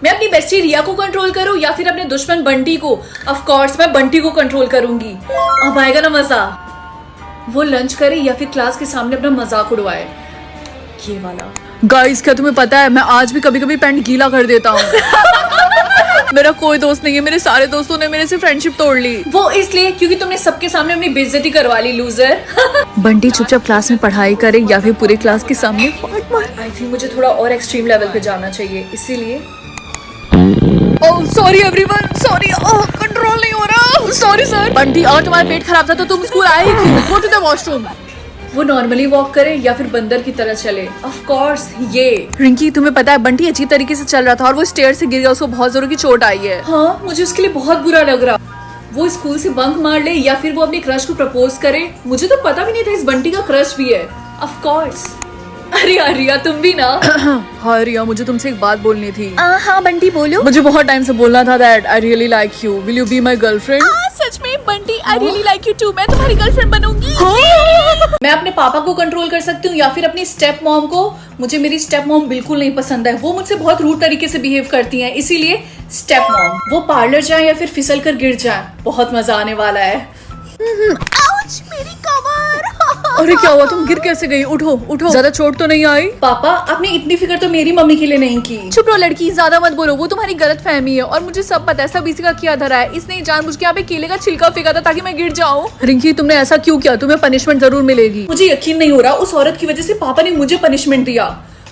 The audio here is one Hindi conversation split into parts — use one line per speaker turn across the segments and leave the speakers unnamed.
मैं अपनी बेस्टी रिया को कंट्रोल करूं या फिर अपने दुश्मन बंटी को? ऑफ कोर्स मैं बंटी को कंट्रोल करूंगी। अब आएगा ना मजा। वो लंच करे या फिर क्लास के सामने अपना मजाक उड़वाए। ये वाला। गाइस क्या तुम्हें पता है मैं आज भी कभी कभी पैंट गीला कर देता हूँ। मेरा कोई दोस्त नहीं है, मेरे सारे दोस्तों ने मेरे से फ्रेंडशिप तोड़ ली। वो इसलिए क्योंकि तुमने सबके सामने अपनी बेइज्जती करवा ली, लूजर। बंटी चुपचाप क्लास में पढ़ाई करे या फिर पूरे क्लास के सामने फाट मारे। आई थिंक मुझे थोड़ा और एक्सट्रीम लेवल पे जाना चाहिए, इसीलिए oh sorry everyone, sorry, control नहीं हो रहा, सॉरी सर। बंटी और तुम्हारा पेट खराब था तो तुम स्कूल आए ही क्यों? Go to the washroom. वो नॉर्मली वॉक करे या फिर बंदर की तरह चले? ऑफ कोर्स ये। रिंकी तुम्हें पता है बंटी अजीब तरीके से चल रहा था और वो स्टेयर से गिर गया, उसको बहुत जोरों की चोट आई है। हाँ मुझे उसके लिए बहुत बुरा लग रहा। वो स्कूल से बंक मार ले या फिर वो अपने क्रश को प्रपोज करे। मुझे तो पता भी नहीं था इस बंटी का क्रश भी है। Of course. अरे यार रिया तुम भी ना। हाँ रिया मुझे तुमसे एक बात बोलनी थी। हाँ बंटी बोलो। मुझे बहुत टाइम से बोलना था that I really like you, will you be my girlfriend? सच में Bunty I really like you too, मैं तुम्हारी गर्लफ्रेंड बनूंगी। मैं अपने पापा को कंट्रोल कर सकती हूँ या फिर अपनी स्टेप मॉम को? मुझे मेरी स्टेप मॉम बिल्कुल नहीं पसंद है, वो मुझसे बहुत रूड तरीके से बिहेव करती हैं, इसीलिए स्टेप मॉम। वो पार्लर जाए या फिर फिसल कर गिर जाए, बहुत मजा आने वाला है। आउच, मेरी कमर। अरे क्या हुआ, तुम गिर कैसे गई? उठो उठो, ज्यादा चोट तो नहीं आई? पापा आपने इतनी फिक्र तो मेरी मम्मी के लिए नहीं की। चुप रहो लड़की, ज्यादा मत बोलो, वो तुम्हारी गलत फहमी है और मुझे सब पता है, सब इसी का किया धरा है। इसने जानबूझ के यहाँ पे केले का छिलका फेंका था ताकि मैं गिर जाऊँ। रिंकी तुमने ऐसा क्यों किया? तुम्हें पनिशमेंट जरूर मिलेगी। मुझे यकीन नहीं हो रहा, उस औरत की वजह से पापा ने मुझे पनिशमेंट दिया।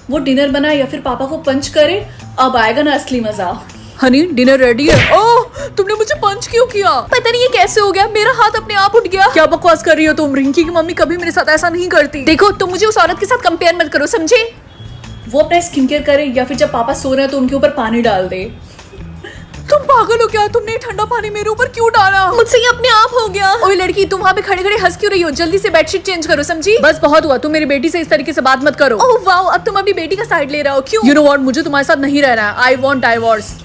वो डिनर बनाए या फिर पापा को पंच करे, अब आएगा ना असली मजा। हनी डिनर रेडी है। ओह तुमने मुझे पंच क्यों किया? पता नहीं ये कैसे हो गया, मेरा हाथ अपने आप उठ गया। क्या बकवास कर रही हो तुम? रिंकी की मम्मी कभी मेरे साथ ऐसा नहीं करती। देखो तुम मुझे उस औरत के साथ कंपेयर मत करो, समझे? वो अपना स्किन केयर करे या फिर जब पापा सो रहे हैं तो उनके ऊपर पानी डाल दे। तुम पागल हो क्या? तुमने ठंडा पानी मेरे ऊपर क्यों डाला? मुझसे ये अपने आप हो गया। ओए लड़की तुम वहाँ पे खड़े खड़े हंस क्यों रही हो? जल्दी से बेडशीट चेंज करो, समझी? बस बहुत हुआ, तुम मेरी बेटी से इस तरीके से बात मत करो। ओह वाओ, अब तुम अपनी बेटी का साइड ले रहे हो, क्यों? यू नो व्हाट, मुझे तुम्हारे साथ नहीं रहना है। I want divorce.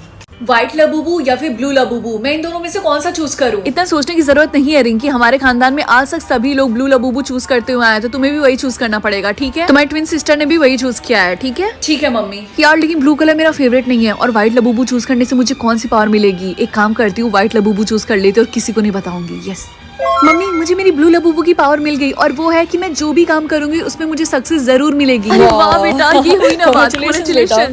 White Labubu या फिर ब्लू लबूबू, मैं इन दोनों में से कौन सा चूज करूं? इतना सोचने की जरूरत नहीं है रिंकी, हमारे खानदान में आज तक सभी लोग ब्लू लबूबू चूज करते हुए आए, तो तुम्हें भी वही चूज करना पड़ेगा, ठीक है? तुम्हारी ट्विन सिस्टर ने भी वही चूज किया है, ठीक है? ठीक है मम्मी। यार लेकिन ब्लू कलर मेरा फेवरेट नहीं है और व्हाइट लबूबू चूज करने से मुझे कौन सी पावर मिलेगी? एक काम करती हूँ, व्हाइट लबूबू चूज कर लेती और किसी को नहीं बताऊंगी। यस मम्मी, मुझे मेरी ब्लू लबूबू की पावर मिल गई और वो है कि मैं जो भी काम करूंगी उसमें मुझे सक्सेस जरूर मिलेगी। वाह बेटा, ये हुई ना बात।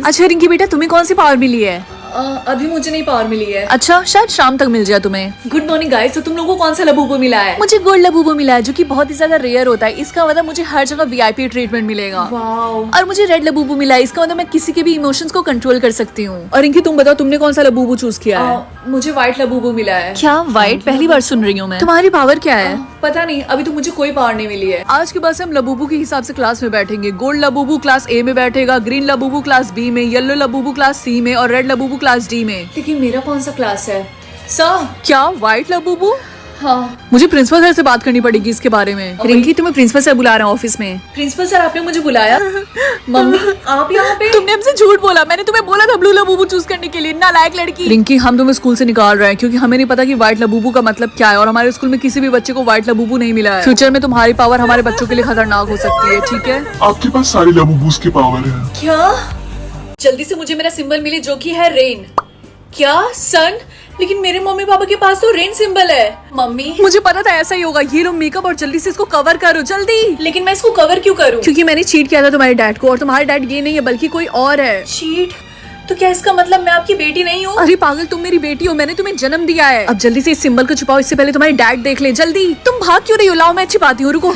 अच्छा रिंकी बेटा, तुम्हें कौन सी पावर मिली है? अभी मुझे नहीं पावर मिली है। अच्छा, शायद शाम तक मिल जाए तुम्हें। गुड मॉर्निंग गाइस, तो तुम लोगों को कौन सा लबूबू मिला है? मुझे गोल्ड लबूबू मिला है, जो कि बहुत ही ज्यादा रेयर होता है। इसका मतलब मुझे हर जगह वीआईपी ट्रीटमेंट मिलेगा। वाओ। और मुझे रेड लबूबू मिला है, इसका मतलब मैं किसी के भी इमोशंस को कंट्रोल कर सकती हूँ। और रिंकी तुम बताओ, तुमने कौन सा लबूबू चूज किया है? मुझे व्हाइट लबूबू मिला है। क्या व्हाइट? पहली बार सुन रही हूँ मैं। तुम्हारी पावर क्या है? पता नहीं, अभी तो मुझे कोई पावर नहीं मिली है। आज के बाद से हम लबूबू के हिसाब से क्लास में बैठेंगे। गोल्ड लबूबू क्लास ए में बैठेगा, ग्रीन लबूबू क्लास बी में, येलो लबूबू क्लास सी में और रेड लबूबू क्लास डी में। लेकिन मेरा कौन सा क्लास है? सर क्या व्हाइट लबूबू? हाँ। मुझे प्रिंसिपल सर से बात करनी पड़ेगी इसके बारे में। रिंकी तुम्हें प्रिंसिपल सर बुला रहे हैं ऑफिस में। प्रिंसिपल सर आपने मुझे बुलाया? मम्मी आप यहाँ पे? तुमने हमसे झूठ बोला, मैंने तुम्हें बोला था ब्लू लबूबू चूज करने के लिए, नालायक लड़की। रिंकी हम तुम्हें स्कूल से निकाल रहे हैं क्योंकि हमें नहीं पता कि व्हाइट लबूबू का मतलब क्या है और हमारे स्कूल में किसी भी बच्चे को व्हाइट लबूबू नहीं मिला है। फ्यूचर में तुम्हारी पावर हमारे बच्चों के लिए खतरनाक हो सकती है, ठीक है?
आपके पास सारी लबूबूस की पावर है।
क्या? जल्दी से मुझे मेरा सिंबल मिले जो कि है रेन। क्या सन? लेकिन मेरे मम्मी पापा के पास तो रेन सिंबल है। मम्मी मुझे पता था ऐसा ही होगा। ये लो मेकअप और जल्दी से इसको कवर करो, जल्दी। लेकिन मैं इसको कवर क्यों करूं? क्योंकि मैंने चीट किया था तुम्हारे डैड को और तुम्हारे डैड ये नहीं है बल्कि कोई और है। चीट? तो क्या इसका मतलब मैं आपकी बेटी नहीं हूँ? अरे पागल, तुम मेरी बेटी हो, मैंने तुम्हें जन्म दिया है। अब जल्दी से इस सिंबल को छुपाओ, इससे पहले तुम्हारे डैड देख ले। जल्दी। तुम भाग क्यों रही हो? लाओ मैं छिपाती हूँ, रुको।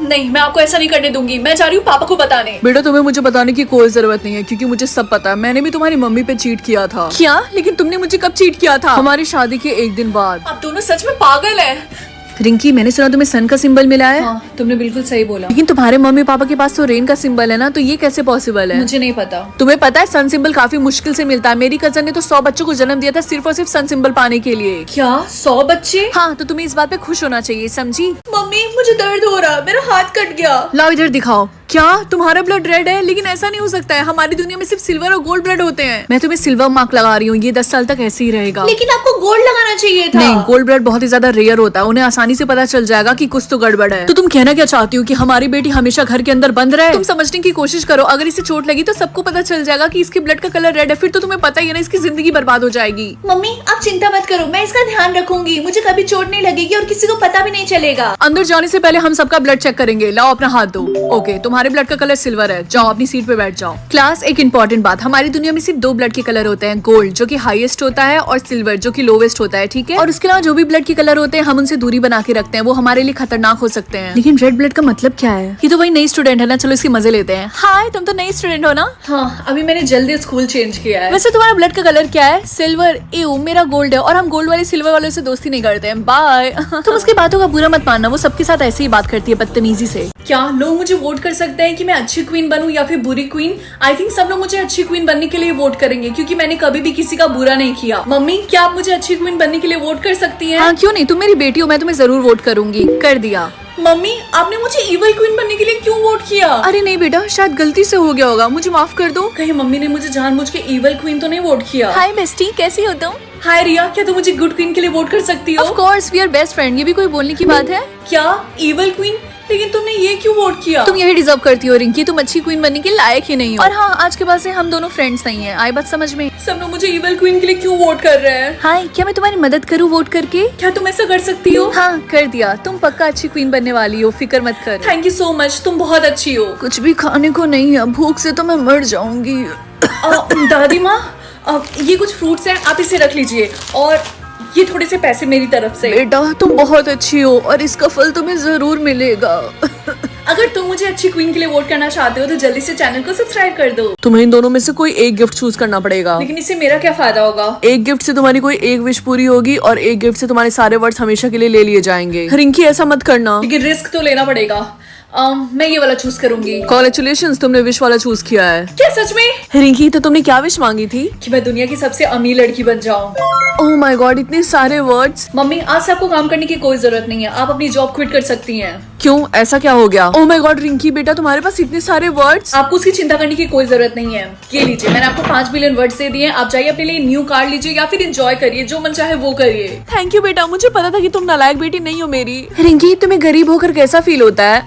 नहीं, मैं आपको ऐसा नहीं करने दूंगी। मैं जा रही हूँ पापा को बताने। बेटा तुम्हें मुझे बताने की कोई जरूरत नहीं है क्योंकि मुझे सब पता है। मैंने भी तुम्हारी मम्मी पे चीट किया था। क्या? लेकिन तुमने मुझे कब चीट किया था? हमारी शादी के एक दिन बाद। आप दोनों सच में पागल हैं। रिंकी मैंने सुना तुम्हें सन का सिंबल मिला है। हाँ, तुमने बिल्कुल सही बोला। लेकिन तुम्हारे मम्मी पापा के पास तो रेन का सिंबल है ना, तो ये कैसे पॉसिबल है? मुझे नहीं पता। तुम्हें पता है सन सिंबल काफी मुश्किल से मिलता है। मेरी कजन ने तो 100 बच्चों को जन्म दिया था सिर्फ और सिर्फ सन सिंबल पाने के लिए। क्या 100 बच्चे? हाँ, तो तुम्हें इस बात पे खुश होना चाहिए, समझी? मम्मी मुझे दर्द हो रहा, मेरा हाथ कट गया। लाओ इधर दिखाओ। क्या तुम्हारा ब्लड रेड है? लेकिन ऐसा नहीं हो सकता है, हमारी दुनिया में सिर्फ सिल्वर और गोल्ड ब्लड होते हैं। मैं तुम्हें सिल्वर मार्क लगा रही हूँ, ये 10 साल तक ऐसे ही रहेगा।
लेकिन आपको गोल्ड लगाना चाहिए था।
नहीं, गोल्ड ब्लड बहुत ही ज्यादा रेयर होता है, उन्हें आसानी से पता चल जाएगा कि कुछ तो गड़बड़ है। तो तुम कहना क्या चाहती हो कि हमारी बेटी हमेशा घर के अंदर बंद रहे? तुम समझने की कोशिश करो, अगर इसे चोट लगी तो सबको पता चल जाएगा कि इसके ब्लड का कलर रेड है, फिर तो तुम्हें पता ही है ना, इसकी जिंदगी बर्बाद हो जाएगी।
मम्मी आप चिंता मत करो, मैं इसका ध्यान रखूंगी, मुझे कभी चोट नहीं लगेगी और किसी को पता भी नहीं चलेगा।
अंदर जाने से पहले हम सबका ब्लड चेक करेंगे। लाओ अपना हाथ दो। ओके, तुम्हारे ब्लड का कलर सिल्वर है, जाओ अपनी सीट पे बैठ जाओ। क्लास, एक इंपॉर्टेंट बात, हमारी दुनिया में सिर्फ 2 ब्लड के कलर होते हैं, गोल्ड जो कि हाईएस्ट होता है और सिल्वर जो कि लोवेस्ट होता है, ठीक है। और उसके अलावा जो भी ब्लड के कलर होते हैं हम उनसे दूरी बना के रखते हैं, वो हमारे लिए खतरनाक हो सकते हैं। लेकिन रेड ब्लड का मतलब क्या है? ये तो वही नई स्टूडेंट है ना, चलो इसकी मजे लेते हैं। हाय, तुम तो नई स्टूडेंट हो ना?
हाँ, अभी मैंने जल्दी स्कूल चेंज किया है।
वैसे तुम्हारा ब्लड का कलर क्या है? सिल्वर। एव, मेरा गोल्ड है और हम गोल्ड वाले सिल्वर वाले से दोस्ती नहीं करते हैं। बाय। तुम उसकी बातों का बुरा मत मानना, वो सबके साथ ऐसे ही बात करती है, बदतमीजी से।
क्या लोग मुझे वोट कर सकते हैं कि मैं अच्छी क्वीन बनूं या फिर बुरी क्वीन? आई थिंक सब लोग मुझे अच्छी क्वीन बनने के लिए वोट करेंगे, क्योंकि मैंने कभी भी किसी का बुरा नहीं किया। मम्मी, क्या आप मुझे अच्छी क्वीन बनने के लिए वोट कर सकती हैं?
हाँ, क्यों नहीं, तुम मेरी बेटी हो, मैं तुम्हें जरूर वोट करूंगी। कर दिया।
मम्मी, आपने मुझे इविल क्वीन बनने के लिए क्यों वोट किया?
अरे नहीं बेटा, शायद गलती से हो गया होगा, मुझे माफ कर दो।
कहीं मम्मी ने मुझे जानबूझ के इविल क्वीन तो नहीं वोट किया?
हाय बेस्टी, कैसी हो तुम?
हाय रिया, क्या तुम मुझे गुड क्वीन के लिए वोट कर सकती हो?
Of course, we are best friend, ये भी कोई बोलने की बात है?
क्या इविल क्वीन? लेकिन तुमने ये क्यों वोट किया?
तुम यही डिजर्व करती हो रिंकी, तुम अच्छी क्वीन बनने के लायक ही नहीं हो। और हाँ, आज के बाद से हम दोनों फ्रेंड्स नहीं है, आई बात समझ में?
सब लोग मुझे इविल क्वीन के लिए क्यों वोट कर रहे हैं?
हाय, क्या मैं तुम्हारी मदद करूँ वोट करके?
क्या तुम ऐसा कर सकती हो?
हाँ, कर दिया। तुम पक्का अच्छी क्वीन बनने वाली हो, फिक्र मत कर।
थैंक यू सो मच, तुम बहुत अच्छी हो।
कुछ भी खाने को नहीं है, भूख से तो मैं मर जाऊंगी।
दादी माँ, ये कुछ फ्रूट्स हैं, आप इसे रख लीजिए, और ये थोड़े से पैसे मेरी तरफ से।
बेटा, तुम बहुत अच्छी हो और इसका फल तुम्हें जरूर मिलेगा।
अगर तुम मुझे अच्छी क्वीन के लिए वोट करना चाहते हो तो जल्दी से चैनल को सब्सक्राइब कर दो।
तुम्हें इन दोनों में से कोई एक गिफ्ट चूज करना पड़ेगा।
लेकिन इससे मेरा क्या फायदा होगा?
एक गिफ्ट से तुम्हारी कोई एक विश पूरी होगी और एक गिफ्ट से तुम्हारे सारे वर्ड्स हमेशा के लिए ले लिए जाएंगे। रिंकी, ऐसा मत करना।
लेकिन रिस्क तो लेना पड़ेगा। मैं ये वाला चूज करूंगी।
कॉन्ग्रेचुलेशंस, तुमने विश वाला चूज किया है।
क्या सच में?
रिंकी, तो तुमने क्या विश मांगी थी?
कि मैं दुनिया की सबसे अमीर लड़की बन जाऊं।
ओह माय गॉड, इतने सारे वर्ड्स।
मम्मी, आज से आपको काम करने की कोई जरूरत नहीं है, आप अपनी जॉब क्विट कर सकती हैं।
क्यों, ऐसा क्या हो गया? ओह माय गॉड रिंकी बेटा, तुम्हारे पास इतने सारे वर्ड्स।
आपको उसकी चिंता करने की कोई जरूरत नहीं है। ये लीजिए, मैंने आपको 5 बिलियन वर्ड्स दे दिए हैं, आप जाइए अपने लिए न्यू कार्ड लीजिए या फिर एंजॉय करिए, जो मन चाहे वो करिए।
थैंक यू बेटा, मुझे पता था कि तुम नालायक बेटी नहीं हो मेरी। रिंकी, तुम्हें गरीब होकर कैसा फील होता है?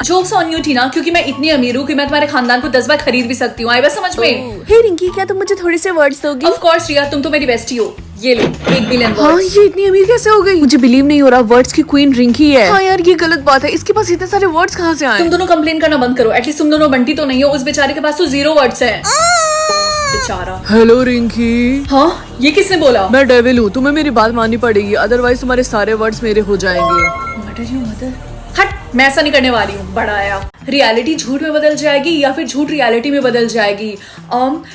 जोक्स ऑन यू टीना, क्योंकि मैं इतनी अमीर हूँ कि मैं तुम्हारे खानदान को 10 बार खरीद भी सकती हूँ। आई बात समझ में?
हे रिंकी, क्या तुम मुझे थोड़े से वर्ड्स दोगी?
ऑफ कोर्स रिया, तुम तो मेरी बेस्टी हो। ये लो 1 बिलियन
हाँ,
वर्ड्स।
ये इतनी अमीर कैसे हो गई? मुझे बिलीव नहीं हो रहा, वर्ड्स की क्वीन रिंकी है। हाँ यार, ये गलत बात है, इसके पास इतने सारे वर्ड्स कहाँ से आए?
तुम दोनों कंप्लेन करना बंद करो, एटलीस्ट तुम दोनों बंटी तो नहीं हो। उस बेचारे के पास तो 0 वर्ड्स है बेचारा।
हेलो रिंकी।
हाँ, ये किसने बोला?
मैं डेविल हूँ, तुम्हें मेरी बात माननी पड़ेगी, अदरवाइज तुम्हारे सारे वर्ड्स मेरे हो जाएंगे।
Mother you mother. हट, मैं ऐसा नहीं करने वाली हूँ, बड़ा आया। रियलिटी झूठ में बदल जाएगी या फिर झूठ रियलिटी में बदल जाएगी।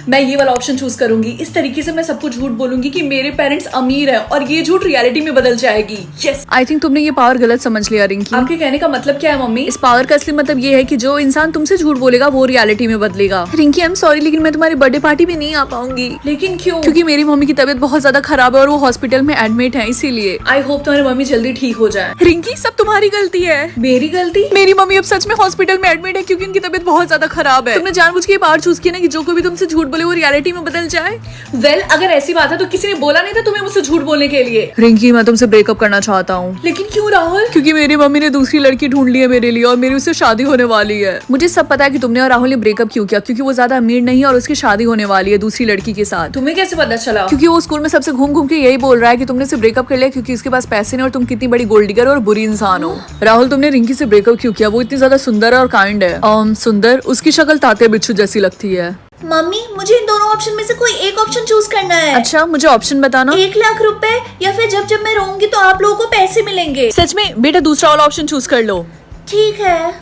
मैं ये वाला ऑप्शन चूज करूंगी। इस तरीके से मैं सबको झूठ बोलूंगी कि मेरे पेरेंट्स अमीर हैं और ये झूठ रियलिटी में बदल जाएगी। यस।
आई थिंक तुमने ये पावर गलत समझ लिया रिंकी।
आपके कहने का मतलब क्या है मम्मी?
इस पावर का असली मतलब ये है कि जो इंसान तुमसे झूठ बोलेगा वो रियलिटी में बदलेगा। रिंकी, आई एम सॉरी, लेकिन मैं तुम्हारी बर्थडे पार्टी में नहीं आ पाऊंगी।
लेकिन क्यों?
क्योंकि मेरी मम्मी की तबीयत बहुत ज्यादा खराब है और वो हॉस्पिटल में एडमिट है, इसीलिए।
आई होप तुम्हारी मम्मी जल्दी ठीक हो जाए।
रिंकी, सब तुम्हारी गलती है।
मेरी गलती?
मेरी मम्मी अब सच में हॉस्पिटल में एडमिट है क्योंकि उनकी तबीयत बहुत ज्यादा खराब है। तुमने जानबूझ के पावर चूज किया ना कि जो कोई भी तुमसे झूठ बोले वो रियलिटी में बदल जाए।
वेल, अगर ऐसी बात है तो किसी ने बोला नहीं था तुम्हें मुझसे झूठ बोलने के लिए।
रिंकी, मैं तुमसे ब्रेकअप करना चाहता हूँ।
लेकिन क्यों राहुल?
क्योंकि मेरी मम्मी ने दूसरी लड़की ढूंढ ली है मेरे लिए और मेरी उससे शादी होने वाली है। मुझे सब पता है कि तुमने और राहुल ने ब्रेकअप क्यों किया, क्योंकि वो ज्यादा अमीर नहीं है और उसकी शादी होने वाली है दूसरी लड़की के साथ।
तुम्हें कैसे पता चला?
क्योंकि वो स्कूल में सबसे घूम घूम के यही बोल रहा है कि तुमने से ब्रेकअप कर लिया क्योंकि इसके पास पैसे नहीं और तुम कितनी बड़ी गोल्ड डिगर और बुरी इंसान हो। राहुल, तुमने रिंकी से ब्रेकअप क्यों किया? वो इतनी ज्यादा सुंदर है और काइंड है। सुंदर, उसकी शक्ल ताते बिच्छू जैसी लगती है।
मम्मी, मुझे इन दोनों ऑप्शन में से कोई एक ऑप्शन चूज करना है।
अच्छा, मुझे ऑप्शन बताना।
1 लाख रुपए या फिर जब जब मैं रहूंगी तो आप लोगों को पैसे मिलेंगे।
सच में? बेटा, दूसरा वाला ऑप्शन चूज कर लो।
ठीक है।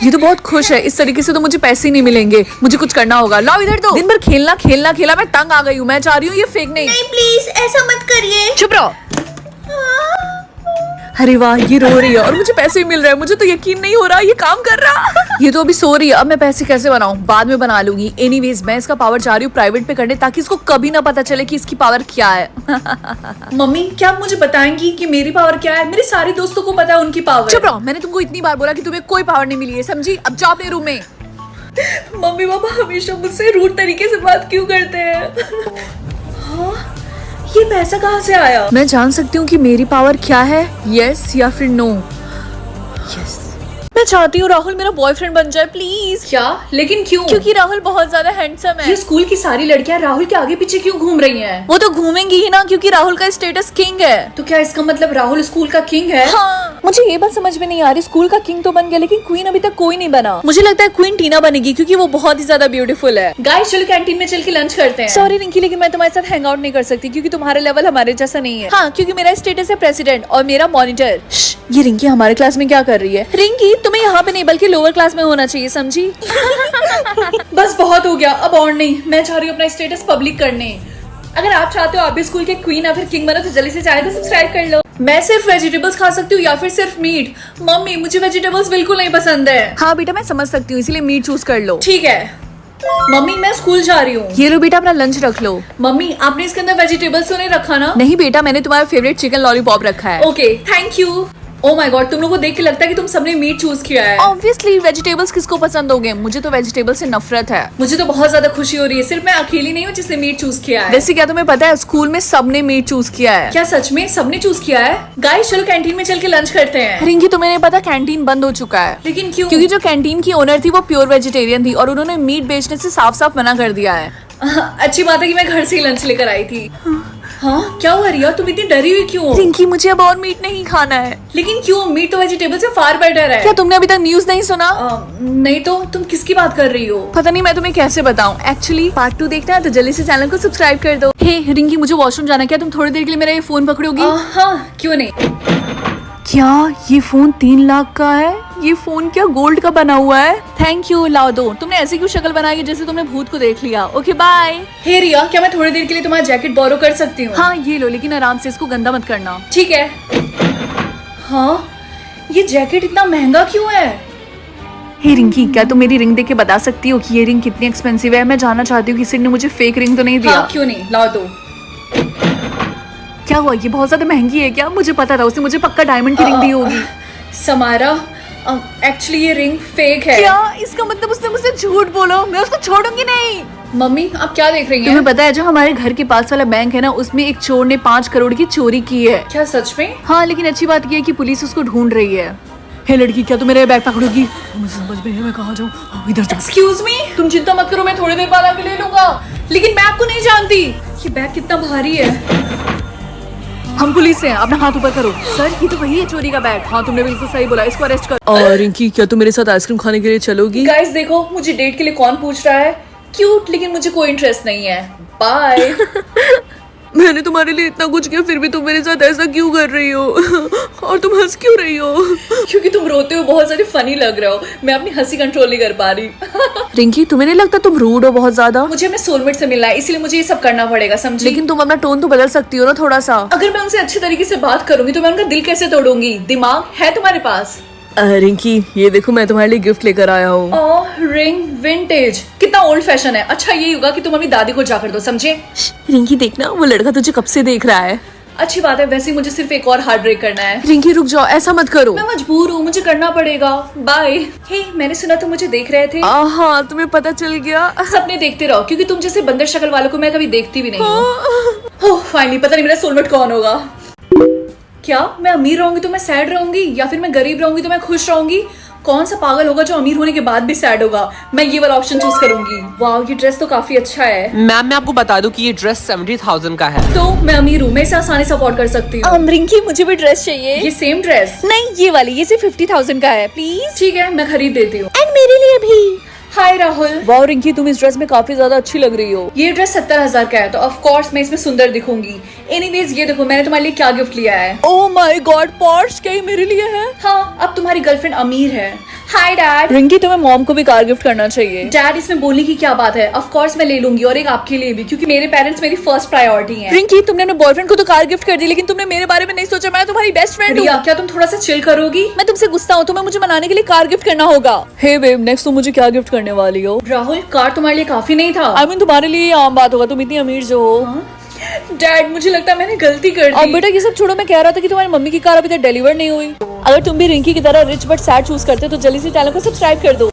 ये तो बहुत खुश है, इस तरीके से तो मुझे पैसे ही नहीं मिलेंगे, मुझे कुछ करना होगा। लाओ इधर दो। दिन भर खेलना खेलना खेला, मैं तंग आ गई हूँ, मैं चाह रही हूँ ये फेक नहीं।
नहीं प्लीज, ऐसा मत करिए।
चुप रहो।
अरे वाह, ये रो रही है और मुझे पैसे भी मिल रहे हैं। मुझे तो यकीन नहीं हो रहा ये काम कर रहा। ये तो अभी सो रही है, अब मैं पैसे कैसे बनाऊं? बाद में बना लूंगी। एनीवेज, मैं इसका पावर चाह रही हूँ प्राइवेट पे करने, ताकि इसको कभी ना पता चले कि इसकी पावर क्या है।
मम्मी, क्या आप मुझे बताएंगी कि मेरी पावर क्या है? मेरे सारे दोस्तों को पता है उनकी पावर।
चुप रहो, मैंने तुमको इतनी बार बोला कि तुम्हें कोई पावर नहीं मिली है, समझी? अब जाओ अपने रूम में।
मम्मी पापा हमेशा मुझसे रूड तरीके से बात क्यों करते हैं? हाँ, ये पैसा कहाँ से आया?
मैं जान सकती हूँ कि मेरी पावर क्या है, यस या फिर नो? यस, मैं चाहती हूँ राहुल मेरा बॉयफ्रेंड बन जाए, प्लीज।
क्या? लेकिन क्यों?
क्योंकि राहुल बहुत ज्यादा हैंडसम है।
ये स्कूल की सारी लड़कियां राहुल के आगे पीछे क्यों घूम रही हैं?
वो तो घूमेंगी ही ना, क्योंकि राहुल का स्टेटस किंग है।
तो क्या इसका मतलब राहुल स्कूल का किंग है?
हाँ, मुझे ये बात समझ में नहीं आ रही, स्कूल का किंग तो बन गया लेकिन क्वीन अभी तक कोई नहीं बना। मुझे लगता है क्वीन टीना बनेगी, क्योंकि वो बहुत ही ज्यादा ब्यूटीफुल है।
गाइस, चलो कैंटीन में चल के लंच करते हैं।
सॉरी रिंकी, लेकिन मैं तुम्हारे साथ हैंग आउट नहीं कर सकती, क्योंकि तुम्हारा लेवल हमारे जैसा नहीं है। हाँ, क्योंकि मेरा स्टेटस है प्रेसिडेंट और मेरा मॉनिटर। ये रिंकी हमारे क्लास में क्या कर रही है? रिंकी, तुम्हें यहाँ पे नहीं बल्कि लोअर क्लास में होना चाहिए, समझी?
बस बहुत हो गया, अब और नहीं। मैं चाह रही हूँ अपना स्टेटस पब्लिक करने। अगर आप चाहते हो आप भी स्कूल के क्वीन या फिर किंग बनो, तो जल्दी से चैनल को सब्सक्राइब कर लो। मैं सिर्फ वेजिटेबल्स खा सकती हूँ या फिर सिर्फ मीट? मम्मी, मुझे वेजिटेबल्स बिल्कुल नहीं पसंद है।
हाँ बेटा, मैं समझ सकती हूँ, इसीलिए मीट चूज कर लो।
ठीक है मम्मी, मैं स्कूल जा रही हूँ।
ये लो बेटा, अपना लंच रख लो।
मम्मी, आपने इसके अंदर वेजिटेबल्स तो नहीं रखा ना?
नहीं बेटा, मैंने तुम्हारा फेवरेट चिकन लॉलीपॉप रखा है।
Okay, thank you. Oh my God, तुम लोगों को देख के लगता है कि तुम सबने मीट चूज किया है।
ऑब्वियसली, वेजिटेबल्स किसको पसंद होंगे? मुझे तो वेजिटेबल से नफरत है।
मुझे तो बहुत ज्यादा खुशी हो रही है, सिर्फ मैं अकेली नहीं हूँ जिसने मीट चूज किया है।
वैसे क्या तुम्हें पता है, स्कूल में सबने मीट चूज किया है।
क्या सच में सबने चूज किया है? गाइस, चलो कैंटीन में चल के लंच करते हैं।
रिंकी, तुम्हें नहीं पता कैंटीन बंद हो चुका है।
लेकिन क्यों?
क्योंकि जो कैंटीन की ओनर थी वो प्योर वेजिटेरियन थी और उन्होंने मीट बेचने से साफ साफ मना कर दिया है।
अच्छी बात है कि मैं घर से ही लंच लेकर आई थी। हाँ, क्या हुआ रिया, तुम इतनी डरी हुई क्यों हो?
रिंकी, मुझे अब और मीट नहीं खाना है।
लेकिन क्यों? मीट तो वेजिटेबल से फार बेटर है।
क्या तुमने अभी तक न्यूज नहीं सुना?
नहीं तो तुम किसकी बात कर रही हो?
पता नहीं, मैं तुम्हें कैसे बताऊं। एक्चुअली पार्ट 2 देखना है तो जल्दी से चैनल को सब्सक्राइब कर दो। हे रिंकी, मुझे वॉशरूम जाना है, क्या तुम थोड़ी देर के लिए मेरा ये फोन पकड़ोगी?
हाँ, क्यों नहीं।
क्या ये फोन 3 लाख का है? ये फोन क्या गोल्ड का बना हुआ है? थैंक यू, लाओ दो। तुमने ऐसी क्यों शक्ल बनाई जैसे तुमने भूत को देख लिया? Okay bye.
हे रिया, क्या मैं थोड़ी देर के लिए तुम्हारा जैकेट बोरो कर सकती हूँ?
हाँ ये लो, लेकिन आराम से, इसको गंदा मत करना।
ठीक है। हाँ, ये जैकेट इतना महंगा क्यों है?
हे रिंकी, क्या तुम मेरी रिंग देख के बता सकती हो कि ये रिंग कितनी एक्सपेंसिव है? मैं जानना चाहती हूँ किसी ने मुझे फेक रिंग तो नहीं दिया।
हाँ, क्यों नहीं, लाओ दो।
क्या हुआ, ये बहुत ज्यादा महंगी है क्या? मुझे पता था, उसने मुझे पक्का डायमंड की रिंग दी होगी।
समारा, एक्चुअली ये रिंग फेक है।
क्या? इसका मतलब उसने मुझसे झूठ बोलो, मैं उसको छोड़ूंगी नहीं।
मम्मी, आप क्या देख रही हैं?
तुम्हें पता है, जो हमारे घर के पास वाला बैंक है ना, उसमें एक चोर ने 5 करोड़ की चोरी की है।
क्या सच में?
हाँ, लेकिन अच्छी बात यह है कि पुलिस उसको ढूंढ रही है। हे लड़की, क्या तुम मेरा बैग पकड़ोगी? मुझे समझ में नहीं, मैं कहाँ जाऊँ? इधर से।
एक्सक्यूज मी, तुम चिंता मत करो, मैं थोड़ी देर बाद आके ले लूंगा। लेकिन मैं आपको नहीं जानती। ये बैग कितना भारी है।
हम पुलिस हैं, अपना हाथ ऊपर करो। सर, ये तो वही है चोरी का बैग। हाँ, तुमने बिल्कुल सही बोला, इसको अरेस्ट करो। और रिंकी, क्या तुम मेरे साथ आइसक्रीम खाने के लिए चलोगी?
गाइस देखो, मुझे डेट के लिए कौन पूछ रहा है। क्यूट, लेकिन मुझे कोई इंटरेस्ट नहीं है। बाय।
मैंने तुम्हारे लिए इतना कुछ किया, फिर भी तुम मेरे साथ ऐसा क्यों कर रही हो? और तुम हंस क्यों रही हो?
क्योंकि तुम रोते हो बहुत ज्यादा फनी लग रहे हो। मैं अपनी हंसी कंट्रोल नहीं कर पा रही।
रिंकी, तुम्हें नहीं लगता तुम रूड हो बहुत ज्यादा?
मुझे अपने सोलमेट से मिलना है, इसलिए मुझे ये सब करना पड़ेगा, समझी?
लेकिन तुम अपना टोन तो बदल सकती हो ना थोड़ा सा।
अगर मैं उनसे अच्छे तरीके से बात करूंगी तो मैं उनका दिल कैसे तोड़ूंगी? दिमाग है तुम्हारे पास?
रिंकी, ये देखो, मैं तुम्हारे लिए गिफ्ट लेकर आया हूँ।
रिंग विंटेज, कितना ओल्ड फैशन है। अच्छा, ये होगा कि तुम अपनी दादी को जाकर दो, समझे?
रिंकी, देखना वो लड़का तुझे कब से देख रहा है।
अच्छी बात है, वैसे ही मुझे सिर्फ एक और हार्ट ब्रेक करना है।
रिंकी रुक जाओ, ऐसा मत करो।
मैं मजबूर हूँ, मुझे करना पड़ेगा। बाय। हे, मैंने सुना तुम मुझे देख रहे थे।
हाँ, तुम्हें पता चल गया।
सपने देखते रहो, क्योंकि तुम जैसे बंदर शक्ल वालों को मैं कभी देखती भी नहीं हूँ। फाइनली, पता नहीं मेरा सोलमेट कौन होगा। क्या मैं अमीर रहूंगी तो मैं सैड रहूंगी, या फिर मैं गरीब रहूंगी तो मैं खुश रहूंगी? कौन सा पागल होगा जो अमीर होने के बाद भी सैड होगा? मैं ये वाला ऑप्शन चूज करूंगी। वाह, ये ड्रेस तो काफी अच्छा है।
मैम, मैं आपको बता दूं कि ये ड्रेस 70,000 का है।
तो मैं अमीर हूँ, मैं इसे आसानी से अफोर्ड कर सकती हूँ।
रिंकी, मुझे भी ड्रेस चाहिए।
ये सेम ड्रेस?
नहीं, ये वाली, ये सिर्फ 50,000 का है, प्लीज।
ठीक है, मैं खरीद देती हूँ।
एंड मेरे लिए भी। हाय राहुल।
वाह रिंकी, तुम इस ड्रेस में काफी ज्यादा अच्छी लग रही हो।
ये ड्रेस 70,000 का है, तो ऑफ कोर्स मैं इसमें सुंदर दिखूंगी। एनीवेज ये देखो मैंने तुम्हारे लिए क्या गिफ्ट लिया है।
ओह माय गॉड, पॉर्श, क्या ये मेरे लिए है?
हाँ, अब तुम्हारी गर्लफ्रेंड अमीर है। Hi dad.
रिंकी, तुम्हें मॉम को भी कार गिफ्ट करना चाहिए।
डैड, इसमें बोलने की क्या बात है, ऑफ कोर्स मैं ले लूंगी, और एक आपके लिए भी, क्योंकि मेरे पेरेंट्स मेरी फर्स्ट प्रायोरिटी हैं।
रिंकी, तुमने अपने बॉयफ्रेंड को तो कार गिफ्ट कर दी, लेकिन तुमने मेरे बारे में नहीं सोचा। मैं तुम्हारी बेस्ट फ्रेंड हूँ।
रिया, क्या तुम थोड़ा सा चिल करोगी?
मैं तुमसे गुस्सा हूँ, तुम्हें मुझे मनाने के लिए कार गिफ्ट करना होगा। हे बेब, नेक्स्ट तुम मुझे क्या गिफ्ट करने वाली हो?
राहुल, कार तुम्हारे लिए काफी नहीं था?
आई मीन तुम्हारे लिए ये आम बात होगा, तुम इतनी अमीर जो हो।
डैड, मुझे लगता है मैंने गलती कर
और
दी।
बेटा ये सब छोड़ो, मैं कह रहा था कि तुम्हारी मम्मी की कार अभी तक डिलीवर नहीं हुई। अगर तुम भी रिंकी की तरह रिच बट सैड चूज करते हो तो जल्दी से चैनल को सब्सक्राइब कर दो।